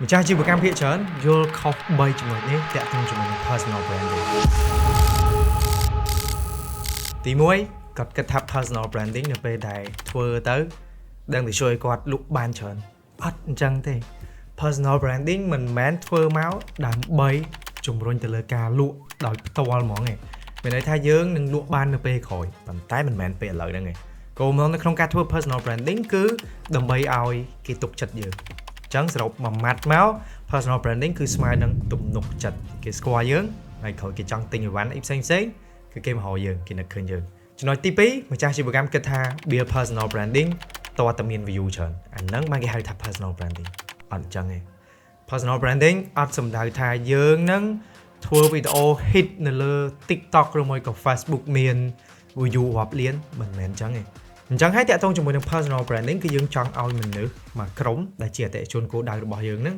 ម្ចាស់ជីវកម្មភាគច្រើនយល់ខុស3ចំណុចនេះតាក់ទងជាមួយនឹង personal branding ទី1គាត់គិតថា personal branding នៅពេលដែលធ្វើទៅដឹងតែជួយគាត់លក់បានច្រើនអត់អញ្ចឹងទេ personal branding មិនមែនធ្វើមកដើម្បីជំរុញទៅលើការលក់ដោយផ្ទាល់ហ្មងទេមានន័យថាយើងនឹងលក់បាននៅពេលក្រោយប៉ុន្តែមិនមែនពេលឥឡូវហ្នឹងទេគោលបំណងនៅក្នុងការធ្វើ personal branding គឺដើម្បីឲ្យគេទុកចិត្តយើងអញ្ចឹងសរុបមួយម៉ាត់មក personal branding គឺស្មើនឹងទំនុកចិត្តគេស្គាល់យើងហើយក្រោយគេចង់ទិញអីវ៉ាន់អីផ្សេងគឺគេមកហៅយើងគេនឹកឃើញយើងចំណុចទី2ម្ចាស់ជីវកម្មគិតថា build personal branding តើតើមាន view ច្រើនអាហ្នឹងបានគេហៅថា personal branding អត់អញ្ចឹងទេ personal branding អត់សំដៅថាយើងនឹងធ្វើវីដេអូ hit នៅលើ TikTok ឬមួយក៏ Facebook មាន view រាប់លានមិនមែនអញ្ចឹងទេអញ្ចឹងហើយតាក់ទងជាមួយនឹង personal branding គឺយើងចង់ឲ្យមនុស្សមួយក្រុមដែលជាអតិថិជនគោលដៅរបស់យើងនឹង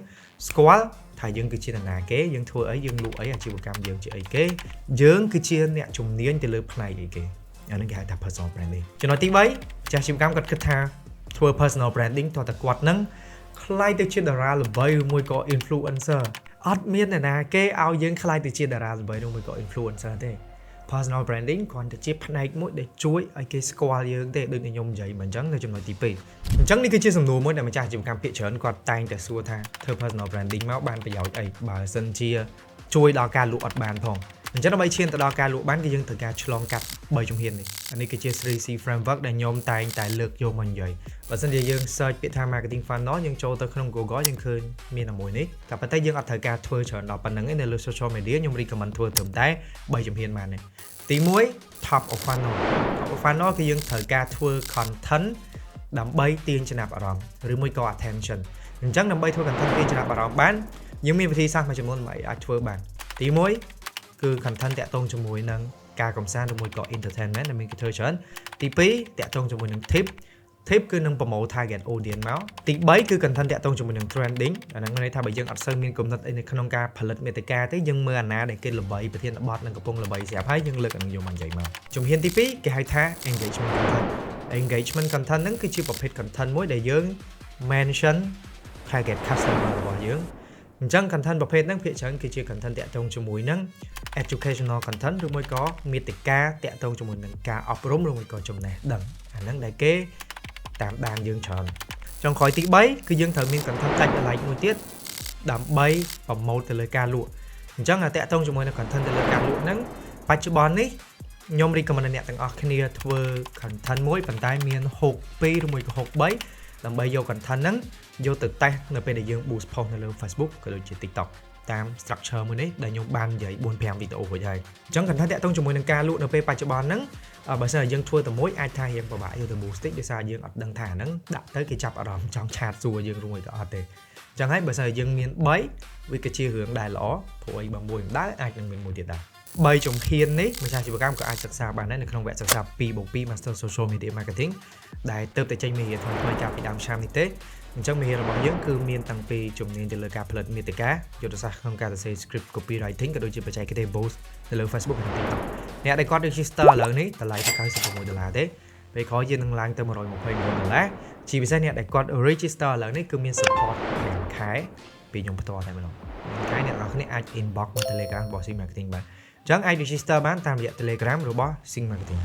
ស្គាល់ថាយើងគឺជានរណាគេយើងធ្វើអីយើងលក់អីអាជីវកម្មយើងជាអីគេយើងគឺជាអ្នកជំនាញទៅលើផ្នែកអីគេអានេះគេហៅថា personal branding ចំណុចទី3ចាស់អាជីវកម្មគាត់គិតថាធ្វើ personal branding តើតើគាត់នឹងខ្លាយទៅជាតារាល្បីឬមួយក៏ influencer អត់មាននរណាគេឲ្យយើងខ្លាយទៅជាតារាល្បីឬមួយក៏ influencer ទេ personal branding គ្រាន់តែជាផ្នែកមួយដែលជួយឲ្យគេស្គាល់យើងទេដូចខ្ញុំនិយាយមកអញ្ចឹងនៅចំណុចទី2អញ្ចឹងនេះគឺជាសំណួរមួយដែលម្ចាស់អាជីវកម្មភាគច្រើនគាត់តែងតែសួរថាធ្វើ personal branding មកបានប្រយោជន៍អីបើសិនជាជួយដល់ការលក់អត់បានផងអញ្ចឹងដើម្បីឈានទៅដល់ការលក់បានគឺយើងត្រូវការឆ្លងកាត់3ជំហាននេះអានេះគឺជា 3C framework ដែលខ្ញុំតែងតែលើកយកមកនិយាយបើសិនជាយើង search ពាក្យថា marketing funnel យើងចូលទៅក្នុង Google យើងឃើញមានតែមួយនេះតែប៉ុន្តែយើងអត់ត្រូវការធ្វើច្រើនដល់ប៉ុណ្្នឹងឯងនៅលើ social media ខ្ញុំ recommend ធ្វើត្រឹមតែ3ជំហានបានទេទី1 top of funnel top of funnel គឺយើងត្រូវការធ្វើ content ដើម្បីទាញចំណាប់អារម្មណ៍ឬមួយក៏ attention អញ្ចឹងដើម្បីធ្វើ content ទាញចំណាប់អារម្មណ៍បានយើងមានវិធីសាស្ត្រមួយចំនួនដើម្បីអាចធ្វើបានទី1គឺ content តាក់ទងជាមួយនឹងការកំសាន្តឬមួយក៏ entertainment ដែលមានគេធ្វើច្រើនទី2តាក់ទងជាមួយនឹង tip គឺនឹងប្រម៉ូទ target audience មកទី3គឺ content តាក់ទងជាមួយនឹង trending អាហ្នឹងមានន័យថាបើយើងអត់សូវមានគំនិតអីនៅក្នុងការផលិតមាតិកាទេយើងមើលអាណាដែលគេល្បីប្រធានបទនឹងកំពុងល្បីស្រាប់ហើយយើងលើកអានឹងយកមកនិយាយមកជំហានទី2គេហៅថា engagement content ហ្នឹងគឺជាប្រភេទ content មួយដែលយើង mention target customer របស់យើងអញ្ចឹង content ប្រភេទហ្នឹងភាគច្រើនគឺជា content តាក់ទងជាមួយនឹង educational content ឬមួយក៏មាតិកាតាក់ទងជាមួយនឹងការអប់រំឬមួយក៏ចំណេះដឹងអាហ្នឹងដែលគេតាមដានយើងច្រើនចុងក្រោយទី3គឺយើងត្រូវមាន content ដាច់ដោយឡែកមួយទៀតដើម្បីប្រម៉ូទទៅលើការលក់អញ្ចឹងតាក់ទងជាមួយនឹង content ទៅលើការលក់ហ្នឹងបច្ចុប្បន្ននេះខ្ញុំ recommend អ្នកទាំងអស់គ្នាធ្វើ content មួយប៉ុន្តែមានហូប2ឬមួយក៏ហូប3ដើម្បីយក content ហ្នឹងយកទៅតេស្តនៅពេលដែលយើង boost post នៅលើ Facebook ក៏ដូចជា TikTok តាម structure មួយនេះដែលខ្ញុំបាននិយាយ 4-5 វីដេអូរួចហើយអញ្ចឹង content តាក់ទងជាមួយនឹងការលក់នៅពេលបច្ចុប្បន្នហ្នឹងបើសិនជាយើងធ្វើតែមួយអាចថារៀងពិបាកយកទៅ boost តិចដោយសារយើងអត់ដឹងថាហ្នឹងដាក់ទៅគេចាប់អារម្មណ៍ចង់ឆាតសួរយើងរួចក៏អត់ទេអញ្ចឹងហើយបើសិនជាយើងមាន3វាក៏ជារឿងដែលល្អព្រោះអីបើមួយមិនដែរអាចនឹងមានមួយទៀតដែរ3ជំហាននេះម្ចាស់អាជីវកម្មក៏អាចសិក្សាបានដែរនៅក្នុងវគ្គសិក្សា 2x2 Master Social Media Marketing ដែលទើបតែចេញមេរៀនថ្មីៗចាប់ពីដើមឆ្នាំនេះទេអញ្ចឹងមេរៀនរបស់យើងគឺមានតាំងពីជំនាញទៅលើការផលិតមាតិកាយុទ្ធសាស្ត្រក្នុងការសរសេរ script copywriting ក៏ដូចជាបច្ចេកទេស boost ទៅលើ Facebook និង TikTok អ្នកដែលគាត់ register ឥឡូវនេះតម្លៃតែ$96ទេពេលក្រោយយើងនឹងឡើងទៅ$129ជាពិសេសអ្នកដែលគាត់ register ឥឡូវនេះគឺមាន support 5 ខែពីខ្ញុំផ្ទាល់តែម្ដងថ្ងៃអ្នកនរគ្នាអាច inbox មក Telegram របស់ Sing Marketing បានអញ្ចឹងអាច register បានតាមរយៈ Telegram របស់ Sing Marketing